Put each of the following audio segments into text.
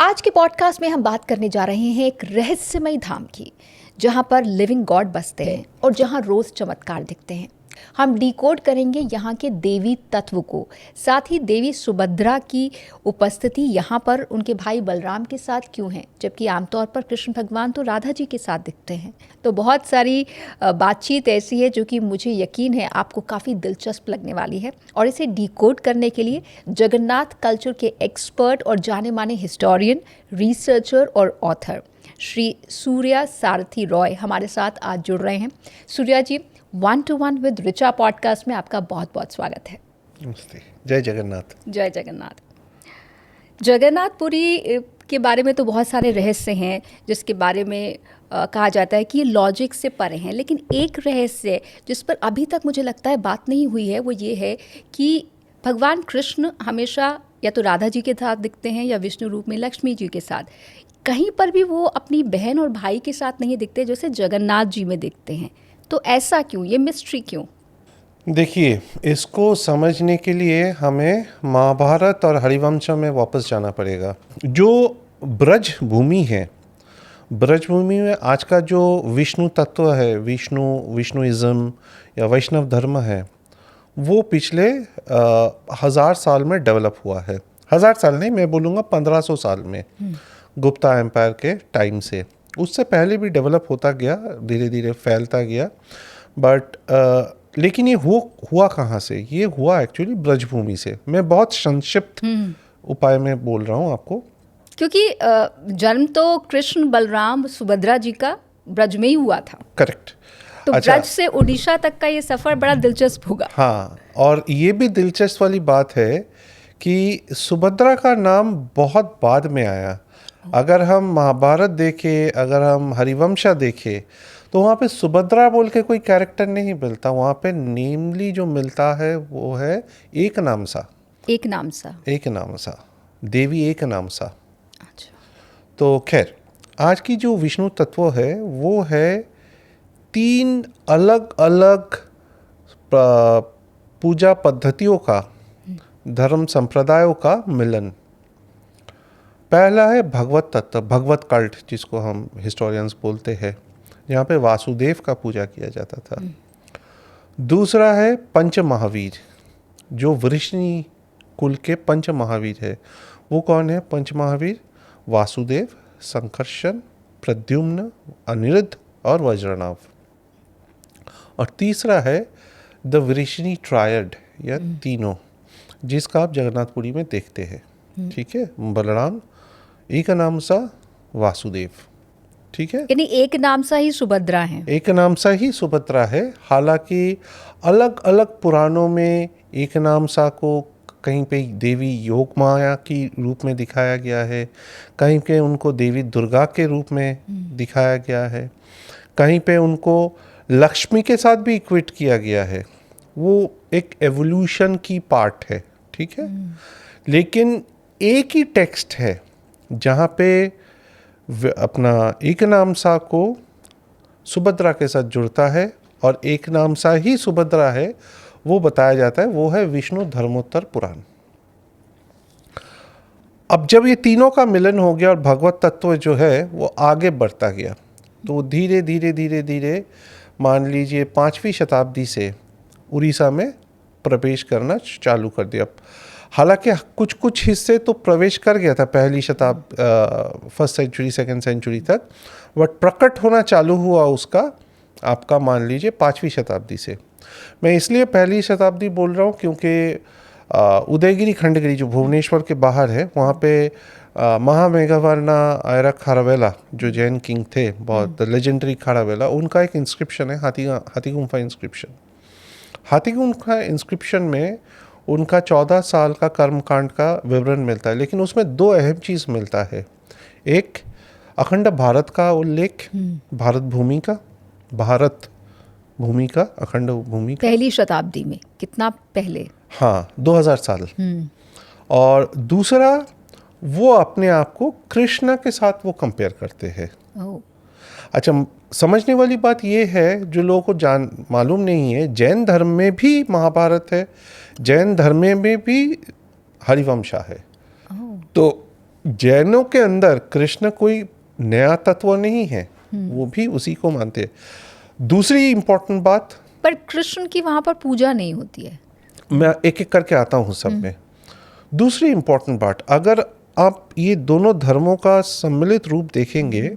आज के पॉडकास्ट में हम बात करने जा रहे हैं एक रहस्यमय धाम की, जहां पर लिविंग गॉड बसते हैं और जहां रोज चमत्कार दिखते हैं। हम डिकोड करेंगे यहाँ के देवी तत्व को, साथ ही देवी सुभद्रा की उपस्थिति यहाँ पर उनके भाई बलराम के साथ क्यों है, जबकि आमतौर पर कृष्ण भगवान तो राधा जी के साथ दिखते हैं। तो बहुत सारी बातचीत ऐसी है जो कि मुझे यकीन है आपको काफ़ी दिलचस्प लगने वाली है। और इसे डिकोड करने के लिए जगन्नाथ कल्चर के एक्सपर्ट और जाने माने हिस्टोरियन, रिसर्चर और ऑथर श्री सूर्या सारथी रॉय हमारे साथ आज जुड़ रहे हैं। सूर्या जी, 1 to 1 विद ऋचा पॉडकास्ट में आपका बहुत बहुत स्वागत है। नमस्ते। जय जगन्नाथ। जय जगन्नाथ। जगन्नाथपुरी के बारे में तो बहुत सारे रहस्य हैं जिसके बारे में कहा जाता है कि ये लॉजिक से परे हैं, लेकिन एक रहस्य जिस पर अभी तक मुझे लगता है बात नहीं हुई है वो ये है कि भगवान कृष्ण हमेशा या तो राधा जी के साथ दिखते हैं या विष्णु रूप में लक्ष्मी जी के साथ। कहीं पर भी वो अपनी बहन और भाई के साथ नहीं दिखते जैसे जगन्नाथ जी में दिखते हैं। तो ऐसा क्यों, ये मिस्ट्री क्यों? देखिए, इसको समझने के लिए हमें महाभारत और हरिवंश में वापस जाना पड़ेगा। जो ब्रज भूमि है, ब्रज भूमि में आज का जो विष्णु तत्व है, विष्णुइज्म या वैष्णव धर्म है, वो पिछले 1000 साल में डेवलप हुआ है। 1000 साल नहीं, मैं बोलूँगा 1500 साल में, गुप्ता एम्पायर के टाइम से। उससे पहले भी डेवलप होता गया, धीरे धीरे फैलता गया। बट लेकिन ये हुआ कहाँ से? ये हुआ एक्चुअली ब्रजभूमि से। मैं बहुत संक्षिप्त उपाय में बोल रहा हूँ आपको, क्योंकि जन्म तो कृष्ण बलराम सुभद्रा जी का ब्रज में ही हुआ था। करेक्ट। तो ब्रज से उड़ीसा तक का ये सफ़र बड़ा दिलचस्प होगा। हाँ, और ये भी दिलचस्प वाली बात है कि सुभद्रा का नाम बहुत बाद में आया। अगर हम महाभारत देखें, अगर हम हरिवंशा देखें, तो वहाँ पे सुभद्रा बोल के कोई कैरेक्टर नहीं मिलता। वहाँ पे नेमली जो मिलता है वो है एक नाम सा, देवी एक नाम सा। अच्छा। तो खैर, आज की जो विष्णु तत्व है वो है 3 अलग अलग पूजा पद्धतियों का, धर्म संप्रदायों का मिलन। पहला है भगवत तत्व, भगवत कल्ट, जिसको हम हिस्टोरियंस बोलते हैं, यहाँ पे वासुदेव का पूजा किया जाता था। दूसरा है पंच महावीर, जो वृष्णि कुल के पंच महावीर है। वो कौन है पंच महावीर? वासुदेव, संकर्षण, प्रद्युम्न, अनिरुद्ध और वज्रनाभ। और तीसरा है द वृष्णि ट्रायड या तीनों, जिसका आप जगन्नाथपुरी में देखते हैं। ठीक है, बलराम, एक नाम सा वासुदेव, ठीक है, यानी एक नाम सा ही सुभद्रा है। एक नाम सा ही सुभद्रा है। हालांकि अलग अलग पुराणों में एक नाम सा को कहीं पे देवी योग माया की रूप में दिखाया गया है, कहीं पे उनको देवी दुर्गा के रूप में दिखाया गया है, कहीं पे उनको लक्ष्मी के साथ भी इक्वेट किया गया है। वो एक एवोल्यूशन की पार्ट है, ठीक है। लेकिन एक ही टेक्स्ट है जहाँ पे अपना एक नाम सा को सुभद्रा के साथ जुड़ता है, और एक नाम सा ही सुभद्रा है वो बताया जाता है, वो है विष्णु धर्मोत्तर पुराण। अब जब ये तीनों का मिलन हो गया और भगवत तत्व जो है वो आगे बढ़ता गया, तो धीरे धीरे धीरे धीरे मान लीजिए 5वीं शताब्दी से उड़ीसा में प्रवेश करना चालू कर दिया। हालांकि कुछ हिस्से तो प्रवेश कर गया था पहली फर्स्ट सेंचुरी सेकंड सेंचुरी तक, बट प्रकट होना चालू हुआ उसका आपका मान लीजिए 5वीं शताब्दी से। मैं इसलिए पहली शताब्दी बोल रहा हूँ क्योंकि उदयगिरी खंडगिरी जो भुवनेश्वर के बाहर है, वहाँ पे महामेघवर्णा आयरक खारावेला जो जैन किंग थे, बहुत लेजेंडरी खारावेला, उनका एक इंस्क्रिप्शन है, हाथी गुम्फा इंस्क्रिप्शन। हाथी गुम्फा इंस्क्रिप्शन में उनका 14 साल का कर्मकांड का विवरण मिलता है, लेकिन उसमें 2 अहम चीज़ मिलता है। एक अखंड भारत का उल्लेख, भारत भूमि का अखंड भूमि का, पहली शताब्दी में, कितना पहले? हाँ, 2000 साल। और दूसरा, वो अपने आप को कृष्ण के साथ वो कंपेयर करते हैं। अच्छा, समझने वाली बात ये है, जो लोगों को मालूम नहीं है, जैन धर्म में भी महाभारत है, जैन धर्म में भी हरिवंशा है। तो जैनों के अंदर कृष्ण कोई नया तत्व नहीं है, वो भी उसी को मानते हैं। दूसरी इंपॉर्टेंट बात, पर कृष्ण की वहाँ पर पूजा नहीं होती है। मैं एक एक करके आता हूँ सब में। दूसरी इंपॉर्टेंट बात, अगर आप ये दोनों धर्मों का सम्मिलित रूप देखेंगे,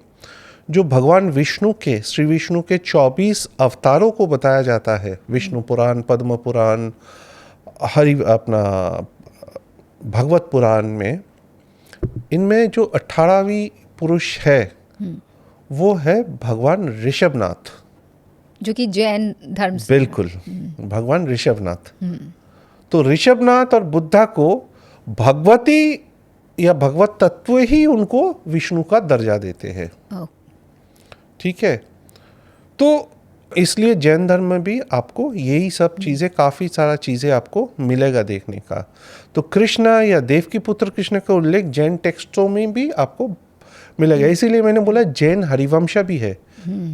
जो भगवान विष्णु के, श्री विष्णु के 24 अवतारों को बताया जाता है, विष्णु पुराण, पद्म पुराण, अपना भगवत पुराण में, इनमें जो 18वीं पुरुष है वो है भगवान ऋषभनाथ, जो कि जैन धर्म से। बिल्कुल, भगवान ऋषभनाथ। तो ऋषभनाथ और बुद्धा को भगवती या भगवत तत्व ही उनको विष्णु का दर्जा देते हैं। ठीक है, तो इसलिए जैन धर्म में भी आपको यही सब चीज़ें, काफ़ी सारा चीज़ें आपको मिलेगा देखने का। तो कृष्ण या देव की पुत्र कृष्ण का उल्लेख जैन टेक्स्टों में भी आपको मिलेगा। इसीलिए मैंने बोला जैन हरिवंश भी है।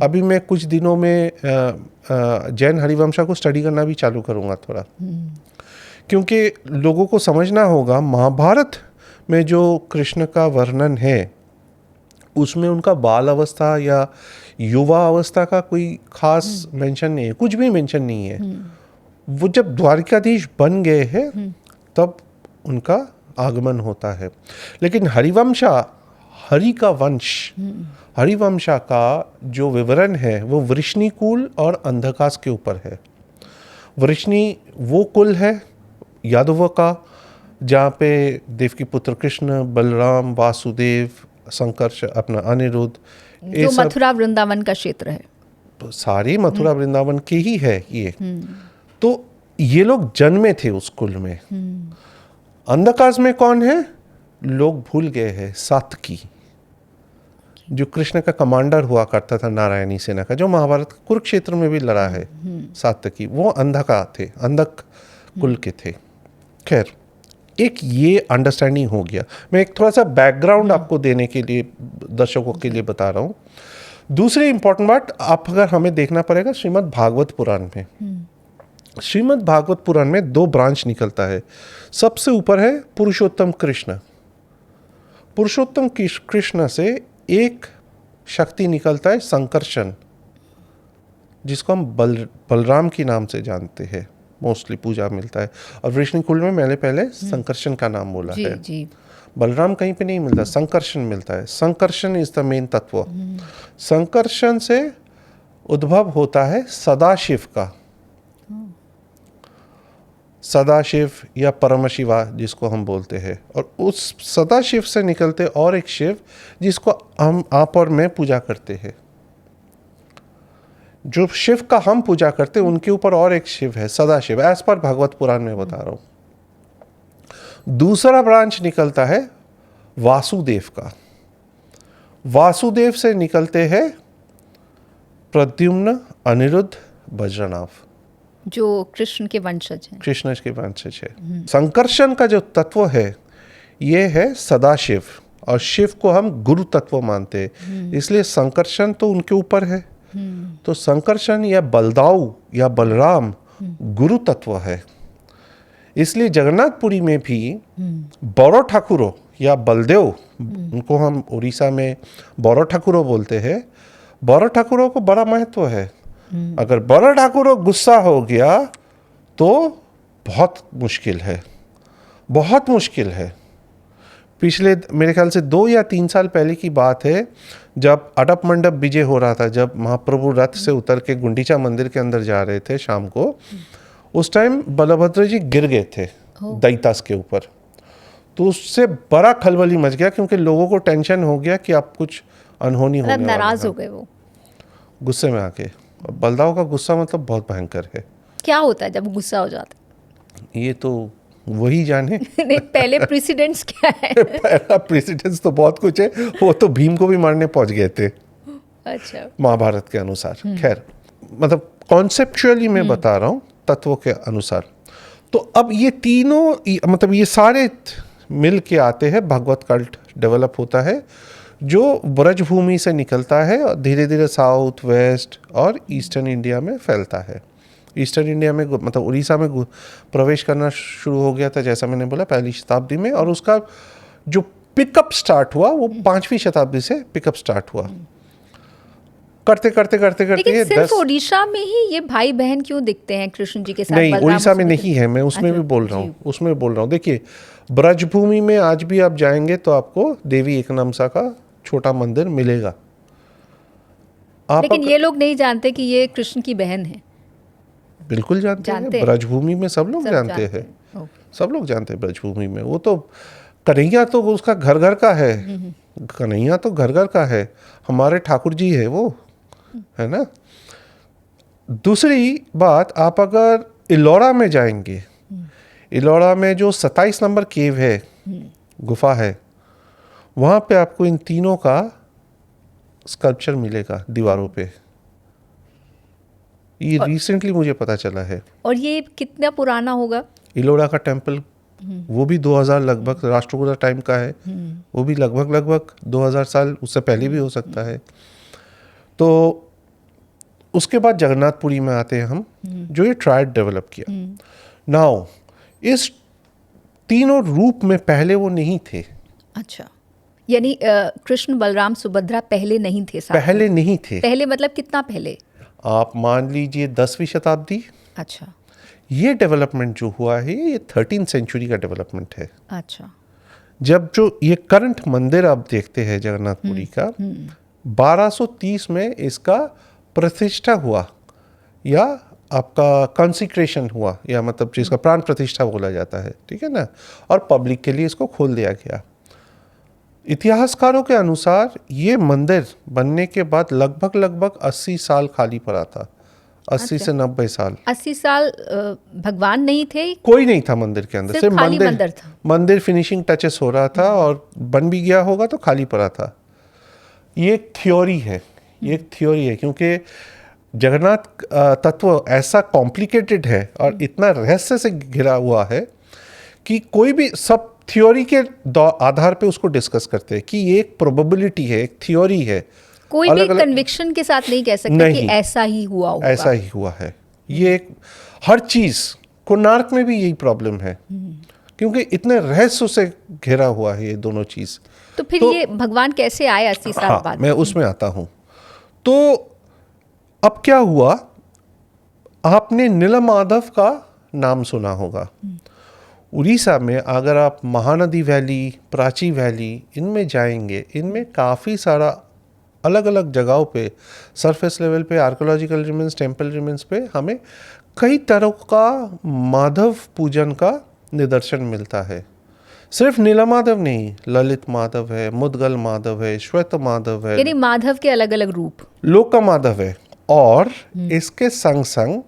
अभी मैं कुछ दिनों में जैन हरिवंश को स्टडी करना भी चालू करूँगा थोड़ा, क्योंकि लोगों को समझना होगा महाभारत में जो कृष्ण का वर्णन है उसमें उनका बाल अवस्था या युवा अवस्था का कोई खास मेंशन नहीं है, कुछ भी मेंशन नहीं है। वो जब द्वारिकाधीश बन गए हैं तब उनका आगमन होता है। लेकिन हरिवंशा, हरि का वंश, हरिवंशा का जो विवरण है वो वृष्णि कुल और अंधकास के ऊपर है। वृष्णि वो कुल है यादवों का जहाँ पे देव की पुत्र कृष्ण, बलराम, वासुदेव, संकर्ष, अपना अनिरुद्ध, जो मथुरा वृंदावन का क्षेत्र है, तो सारी मथुरा वृंदावन के ही है ये। तो ये लोग जन्मे थे उस कुल में। अंधकास में कौन है, लोग भूल गए हैं, सातकी, जो कृष्ण का कमांडर हुआ करता था नारायणी सेना का, जो महाभारत कुरुक्षेत्र में भी लड़ा है, सातकी, वो अंधका थे, अंधक कुल के थे। खैर, एक ये अंडरस्टैंडिंग हो गया। मैं एक थोड़ा सा बैकग्राउंड आपको देने के लिए, दर्शकों के लिए बता रहा हूँ। दूसरी इंपॉर्टेंट बात, आप अगर हमें देखना पड़ेगा श्रीमद् भागवत पुराण में। श्रीमद् भागवत पुराण में 2 ब्रांच निकलता है। सबसे ऊपर है पुरुषोत्तम कृष्ण। पुरुषोत्तम कृष्ण से एक शक्ति निकलता है संकर्षण, जिसको हम बलराम के नाम से जानते हैं, मोस्टली पूजा मिलता है। और वृष्णि कुल में मैंने पहले संकर्षण का नाम बोला है। जी। बलराम कहीं पे नहीं मिलता, संकर्षण मिलता है। संकर्षण इज द मेन तत्व। संकर्षण से उद्भव होता है सदाशिव का, सदाशिव या परमशिवा जिसको हम बोलते हैं। और उस सदाशिव से निकलते और एक शिव जिसको हम, आप और मैं पूजा करते हैं। जो शिव का हम पूजा करते हैं उनके ऊपर और एक शिव है, सदाशिव, एज पर भागवत पुराण में बता रहा हूं। दूसरा ब्रांच निकलता है वासुदेव का। वासुदेव से निकलते हैं प्रद्युम्न, अनिरुद्ध, बज्रनाभ, जो कृष्ण के वंशज हैं। कृष्ण के वंशज है। संकर्षण का जो तत्व है ये है सदाशिव, और शिव को हम गुरु तत्व मानते हैं, इसलिए संकर्षण तो उनके ऊपर है। तो संकर्षण या बलदाऊ या बलराम गुरु तत्व है। इसलिए जगन्नाथपुरी में भी बौरो ठाकुरो या बलदेव, उनको हम उड़ीसा में बौरो ठाकुरो बोलते हैं, बौरो ठाकुरों को बड़ा महत्व है। अगर बौरो ठाकुरो गुस्सा हो गया तो बहुत मुश्किल है, बहुत मुश्किल है। पिछले मेरे ख्याल से 2 या 3 साल पहले की बात है, जब अडप मंडप विजय हो रहा था, जब महाप्रभु रथ से उतर के गुंडीचा मंदिर के अंदर जा रहे थे शाम को, उस टाइम बलभद्र जी गिर गए थे दैतास के ऊपर। तो उससे बड़ा खलबली मच गया, क्योंकि लोगों को टेंशन हो गया कि आप कुछ अनहोनी होने वाला है। नाराज हो गए वो गुस्से में आके। बलदाव का गुस्सा मतलब बहुत भयंकर है। क्या होता है जब गुस्सा हो जाता है, ये तो वही जाने। नहीं, पहले प्रेसिडेंट्स क्या है? पहला प्रेसिडेंट्स तो बहुत कुछ है, वो तो भीम को भी मारने पहुंच गए थे। अच्छा, महाभारत के अनुसार। खैर, मतलब कॉन्सेप्चुअली मैं बता रहा हूँ तत्वों के अनुसार। तो अब ये तीनों, मतलब ये सारे मिल के आते हैं, भगवत कल्ट डेवलप होता है, जो ब्रजभूमि से निकलता है और धीरे धीरे साउथ, वेस्ट और ईस्टर्न इंडिया में फैलता है। ईस्टर्न इंडिया में, मतलब उड़ीसा में प्रवेश करना शुरू हो गया था, जैसा मैंने बोला, 1ली शताब्दी में। और उसका जो पिकअप स्टार्ट हुआ, वो 5वीं शताब्दी से पिकअप स्टार्ट हुआ। करते करते करते करते लेकिन ये सिर्फ 10 उड़ीसा में ही ये भाई बहन क्यों दिखते हैं कृष्ण जी के साथ? नहीं, बलराम उड़ीसा और में सुभद्रा? नहीं है, मैं उसमें अच्छा, भी बोल रहा जी। हूँ, उसमें बोल रहा हूँ। देखिए, ब्रजभूमि में आज भी आप जाएंगे तो आपको देवी एकनमसा का छोटा मंदिर मिलेगा। आप लेकिन ये लोग नहीं जानते कि ये कृष्ण की बहन है। बिल्कुल जानते जानते हैं, हैं? ब्रजभूमि में सब लोग सब जानते जानते हैं, हैं। ओके। सब लोग जानते हैं ब्रजभूमि में। वो तो कन्हैया तो उसका घर घर का है, कन्हैया तो घर घर का है, हमारे ठाकुर जी है वो, है ना। दूसरी बात, आप अगर इलोरा में जाएंगे, इलोरा में जो 27 नंबर केव है, गुफा है, वहाँ पे आपको इन तीनों का स्कल्पचर मिलेगा दीवारों पे। ये रिसेंटली मुझे पता चला है। और ये कितना पुराना होगा? इलोरा का टेम्पल, वो भी 2000 लगभग राष्ट्रकूटा टाइम का है, वो भी लगभग 2000 साल, उससे पहले भी हो सकता है। तो उसके बाद जगन्नाथपुरी में आते हैं हम, जो ये ट्रायड डेवलप किया। नाउ इस तीनों रूप में पहले वो नहीं थे। अच्छा, यानी कृष्ण बलराम सुभद्रा पहले नहीं थे साथ में? पहले नहीं थे। पहले मतलब कितना पहले? आप मान लीजिए 10वीं शताब्दी। अच्छा ये डेवलपमेंट जो हुआ है ये 13th सेंचुरी का डेवलपमेंट है। अच्छा। जब जो ये करंट मंदिर आप देखते हैं जगन्नाथपुरी का, 1230 में इसका प्रतिष्ठा हुआ, या आपका कंसिक्रेशन हुआ, या मतलब जिसका प्राण प्रतिष्ठा बोला जाता है, ठीक है ना। और पब्लिक के लिए इसको खोल दिया गया। इतिहासकारों के अनुसार ये मंदिर बनने के बाद लगभग 80 साल खाली पड़ा था। 80 से 90 साल। 80 साल भगवान नहीं थे? कोई नहीं था मंदिर के अंदर, सिर्फ खाली मंदिर था। मंदिर फिनिशिंग टचेस हो रहा था, और बन भी गया होगा तो खाली पड़ा था। ये एक थ्योरी है, ये एक थ्योरी है, क्योंकि जगन्नाथ तत्व ऐसा कॉम्प्लिकेटेड है और इतना रहस्य से घिरा हुआ है कि कोई भी सब थ्योरी के आधार पे उसको डिस्कस करते हैं कि ये एक प्रोबेबिलिटी है, एक थ्योरी है। कोई भी कन्विक्शन के साथ नहीं कह सकता कि ऐसा ही हुआ होगा। ऐसा ही हुआ है। ये एक हर चीज, कोणार्क में भी यही प्रॉब्लम है, क्योंकि इतने रहस्य से घिरा हुआ है ये दोनों चीज। तो फिर ये भगवान कैसे आए 80 साल बाद? मैं उसमें आता हूं। तो अब क्या हुआ, आपने नीलमाधव का नाम सुना होगा। उड़ीसा में अगर आप महानदी वैली, प्राची वैली, इनमें जाएंगे, इनमें काफ़ी सारा अलग अलग जगहों पे, सरफेस लेवल पे, आर्कोलॉजिकल रिमेन्स, टेम्पल रिमेन्स पे हमें कई तरह का माधव पूजन का निदर्शन मिलता है। सिर्फ नीलमाधव नहीं, ललित माधव है, मुदगल माधव है, श्वेत माधव है, यानी माधव के अलग अलग रूप। लोका माधव है। और इसके संग संग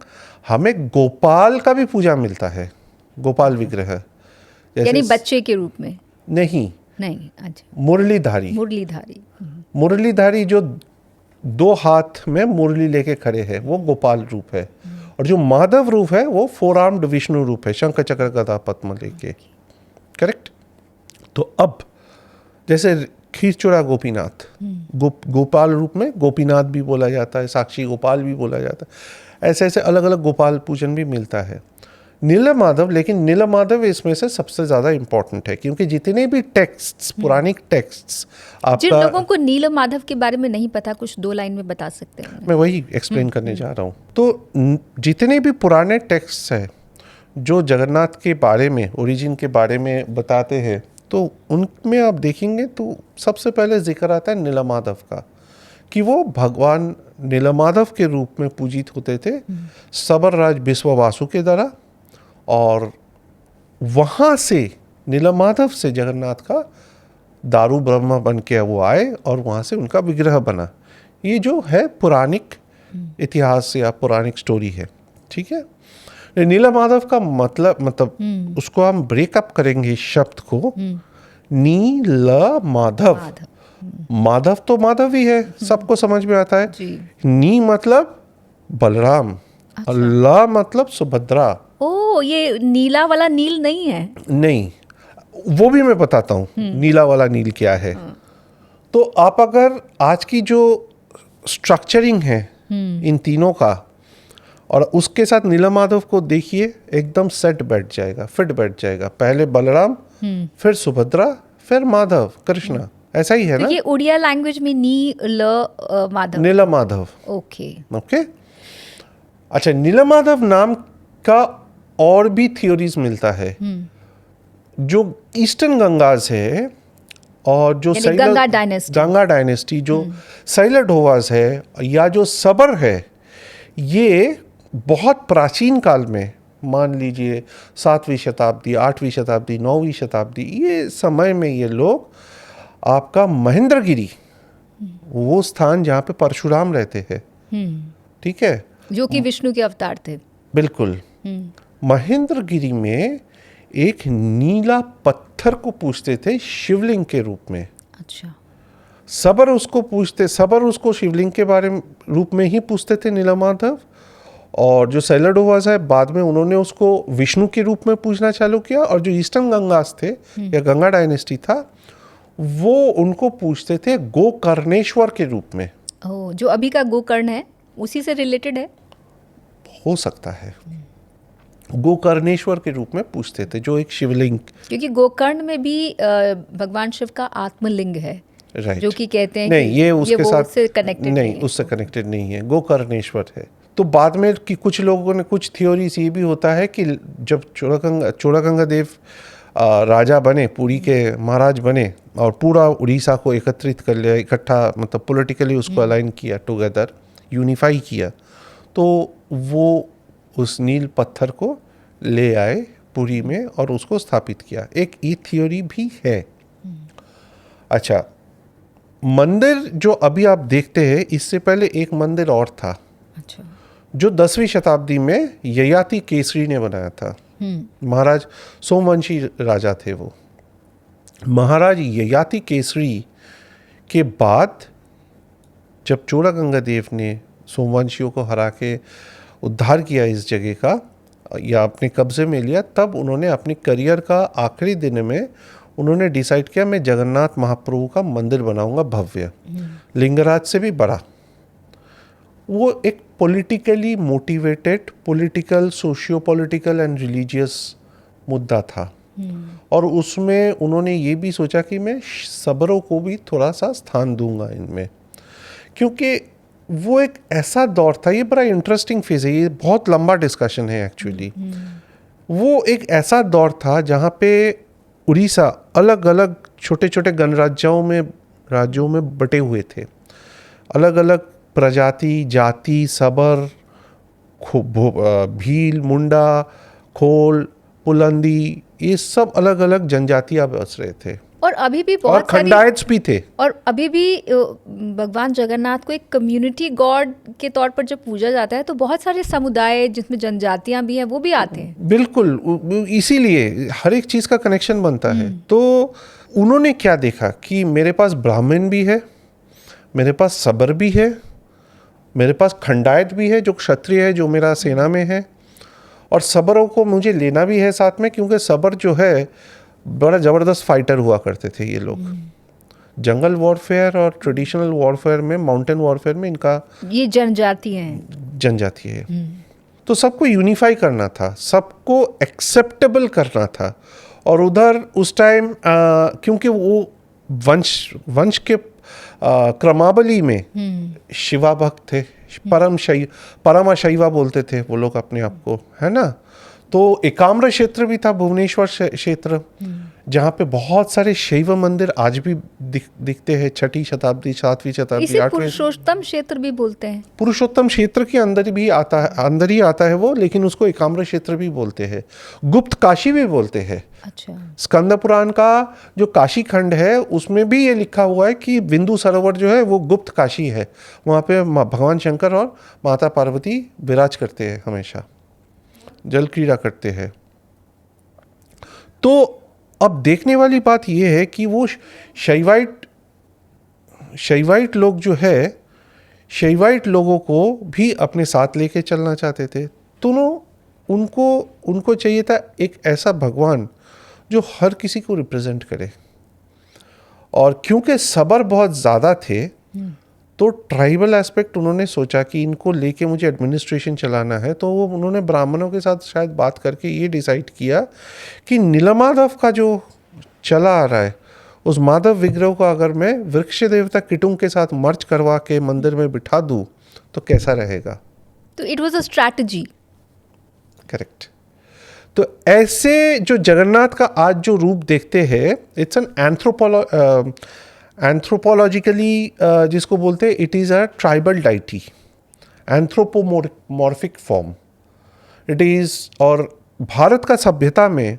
हमें गोपाल का भी पूजा मिलता है, गोपाल विग्रह। यानी बच्चे के रूप में? नहीं, अच्छा, मुरलीधारी। मुरलीधारी जो 2 हाथ में मुरली लेके खड़े हैं, वो गोपाल रूप है। और जो माधव रूप है वो 4 आर्म्ड विष्णु रूप है, शंख चक्र गदा पद्म लेके। करेक्ट। तो अब जैसे खीरचोरा गोपीनाथ, गोपाल रूप में गोपीनाथ भी बोला जाता है, साक्षी गोपाल भी बोला जाता है। ऐसे ऐसे अलग अलग गोपाल पूजन भी मिलता है। नीलमाधव, लेकिन नीलमाधव इसमें से सबसे ज़्यादा इम्पोर्टेंट है, क्योंकि जितने भी टेक्स्ट्स, पुरानिक टेक्स्ट्स, जिन लोगों को नीलमाधव के बारे में नहीं पता, कुछ 2 लाइन में बता सकते हैं? मैं वही एक्सप्लेन करने जा रहा हूँ। तो जितने भी पुराने टेक्स्ट्स हैं जो जगन्नाथ के बारे में, ओरिजिन के बारे में बताते हैं, तो उनमें आप देखेंगे तो सबसे पहले जिक्र आता है नीलमाधव का, कि वो भगवान नीलमाधव के रूप में पूजित होते थे सबर राज विश्ववासु के द्वारा। और वहाँ से नीलमाधव से जगन्नाथ का दारू ब्रह्म बन के वो आए, और वहाँ से उनका विग्रह बना। ये जो है पुराणिक इतिहास या पौराणिक स्टोरी है, ठीक है। नीलमाधव का मतलब उसको हम ब्रेकअप करेंगे इस शब्द को, नीलमाधव। माधव तो माधव ही है, सबको समझ में आता है। नी मतलब बलराम, और ला मतलब सुभद्रा। ओ, ये नीला वाला नील नहीं है? नहीं, वो भी मैं बताता हूँ नीला वाला नील क्या है। तो आप अगर आज की जो स्ट्रक्चरिंग है इन तीनों का, और उसके साथ नीलमाधव को देखिए, एकदम सेट बैठ जाएगा, फिट बैठ जाएगा। पहले बलराम, फिर सुभद्रा, फिर माधव कृष्णा, ऐसा ही है तो ना। ये उड़िया लैंग्वेज में माधव। नीला माधव। ओके। ओके। अच्छा, नीला माधव नाम का और भी थ्योरीज मिलता है। जो ईस्टर्न गंगाज है और जो यानी गंगा डायनेस्टी। जो सैलडोवास है या जो सबर है, ये बहुत प्राचीन काल में, मान लीजिए 7वीं शताब्दी, 8वीं शताब्दी, 9वीं शताब्दी, ये समय में ये लोग आपका महेंद्रगिरी, वो स्थान जहाँ पे परशुराम रहते हैं, ठीक है, जो कि विष्णु के अवतार थे। बिल्कुल, महेंद्रगिरी में एक नीला पत्थर को पूजते थे शिवलिंग के रूप में। अच्छा। सबर उसको शिवलिंग के बारे में रूप में ही पूछते थे, नीला माधव। और जो सैलडोवास है, बाद में उन्होंने उसको विष्णु के रूप में पूजना चालू किया। और जो ईस्टर्न गंगास थे या गंगा डायनेस्टी था, वो उनको पूछते थे गोकर्णेश्वर के रूप में। ओह, जो अभी का गोकर्ण है उसी से रिलेटेड है? हो सकता है, गोकर्णेश्वर के रूप में पूछते थे, जो एक शिवलिंग, क्योंकि गोकर्ण में भी भगवान शिव का आत्मलिंग है, राइट, जो कि कहते हैं नहीं, कि ये उसके साथ उससे कनेक्टेड नहीं, उससे कनेक्टेड नहीं है, गोकर्णेश्वर है। तो बाद में कि कुछ लोगों ने, कुछ थ्योरीज ये भी होता है कि जब चोड़गंगा देव राजा बने, पुरी के महाराज बने और पूरा उड़ीसा को एकत्रित कर लिया, इकट्ठा, मतलब पॉलिटिकली उसको अलाइन किया, टुगेदर यूनिफाई किया, तो वो उस नील पत्थर को ले आए पुरी में और उसको स्थापित किया। एक ये थ्योरी भी है। अच्छा, मंदिर जो अभी आप देखते हैं, इससे पहले एक मंदिर और था। अच्छा। जो 10वीं शताब्दी में ययाति केसरी ने बनाया था। महाराज सोमवंशी राजा थे वो। महाराज ययाति केसरी के बाद जब चोड़गंगा देव ने सोमवंशियों को हरा के उद्धार किया इस जगह का, या अपने कब्जे में लिया, तब उन्होंने अपने करियर का आखिरी दिन में उन्होंने डिसाइड किया, मैं जगन्नाथ महाप्रभु का मंदिर बनाऊंगा भव्य, लिंगराज से भी बड़ा। वो एक politically motivated, political, socio political and religious मुद्दा था। और उसमें उन्होंने ये भी सोचा कि मैं सबरों को भी थोड़ा सा स्थान दूंगा इनमें, क्योंकि वो एक ऐसा दौर था, ये बड़ा इंटरेस्टिंग फेज है, ये बहुत लंबा डिस्कशन है एक्चुअली। वो एक ऐसा दौर था जहाँ पे उड़ीसा अलग अलग छोटे छोटे राज्यों में बटे हुए थे। अलग अलग प्रजाति, जाति, सबर, भील, मुंडा, खोल, पुलंदी, ये सब अलग अलग जनजातियां बस रहे थे। और अभी भी और बहुत सारी, खंडायत भी थे। और अभी भी भगवान जगन्नाथ को एक कम्युनिटी गॉड के तौर पर जब पूजा जाता है, तो बहुत सारे समुदाय जिसमें जनजातियां भी हैं वो भी आते हैं। बिल्कुल, इसीलिए हर एक चीज़ का कनेक्शन बनता है। तो उन्होंने क्या देखा कि मेरे पास ब्राह्मण भी है, मेरे पास सबर भी है, मेरे पास खंडायत भी है जो क्षत्रिय है, जो मेरा सेना में है, और सबरों को मुझे लेना भी है साथ में, क्योंकि सबर जो है बड़ा ज़बरदस्त फाइटर हुआ करते थे ये लोग। जंगल वॉरफेयर और ट्रेडिशनल वॉरफेयर में, माउंटेन वॉरफेयर में इनका ये जनजाति है। तो सबको यूनिफाई करना था, सबको एक्सेप्टेबल करना था। और उधर उस टाइम क्योंकि वो वंश के क्रमावली में शिवा भक्त थे, परम शैवा बोलते थे वो लोग अपने आप को, है ना। तो एकाम्र क्षेत्र भी था, भुवनेश्वर क्षेत्र, जहाँ पे बहुत सारे शैव मंदिर आज भी दिखते हैं। 6वीं शताब्दी, 7वीं शताब्दी, इसे पुरुषोत्तम क्षेत्र भी बोलते हैं। पुरुषोत्तम क्षेत्र के अंदर भी आता है, अंदर ही आता है वो, लेकिन उसको एकाम्र क्षेत्र भी बोलते हैं, गुप्त काशी भी बोलते हैं। अच्छा। स्कंद पुराण का जो काशी खंड है, उसमें भी ये लिखा हुआ है कि बिंदु सरोवर जो है वो गुप्त काशी है। वहाँ पे भगवान शंकर और माता पार्वती विराज करते हैं, हमेशा जल क्रीड़ा करते हैं। तो अब देखने वाली बात यह है कि वो शैवाइट लोग जो है, शैवाइट लोगों को भी अपने साथ लेके चलना चाहते थे। दोनों उनको चाहिए था एक ऐसा भगवान जो हर किसी को रिप्रेजेंट करे। और क्योंकि सबर बहुत ज़्यादा थे, तो ट्राइबल एस्पेक्ट उन्होंने सोचा कि इनको लेके मुझे एडमिनिस्ट्रेशन चलाना है। तो वो उन्होंने ब्राह्मणों के साथ शायद बात करके ये डिसाइड किया कि नीलमाधव का जो चला आ रहा है उस माधव विग्रह को अगर मैं वृक्ष देवता किटुंग के साथ मर्ज करवा के मंदिर में बिठा दूं तो कैसा रहेगा? तो it was a strategy. Correct. तो ऐसे जो जगन्नाथ का आज जो रूप देखते हैं, इट्स एन एंथ्रोपोलॉजिकली जिसको बोलते हैं, it is a tribal deity, anthropomorphic form it is. और भारत का सभ्यता में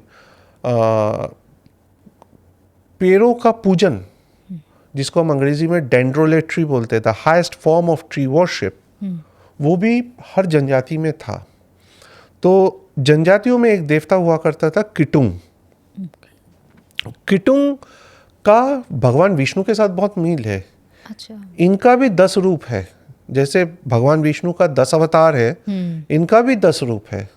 पेड़ों का पूजन, जिसको हम अंग्रेजी में डेंड्रोलेट्री बोलते हैं, the highest form of tree worship, वो भी हर जनजाति में था। तो जनजातियों में एक देवता हुआ करता था किटुंग। किटुंग का भगवान विष्णु के साथ बहुत मील है। अच्छा। इनका भी 10 रूप है, जैसे भगवान विष्णु का 10 अवतार है, इनका भी 10 रूप है।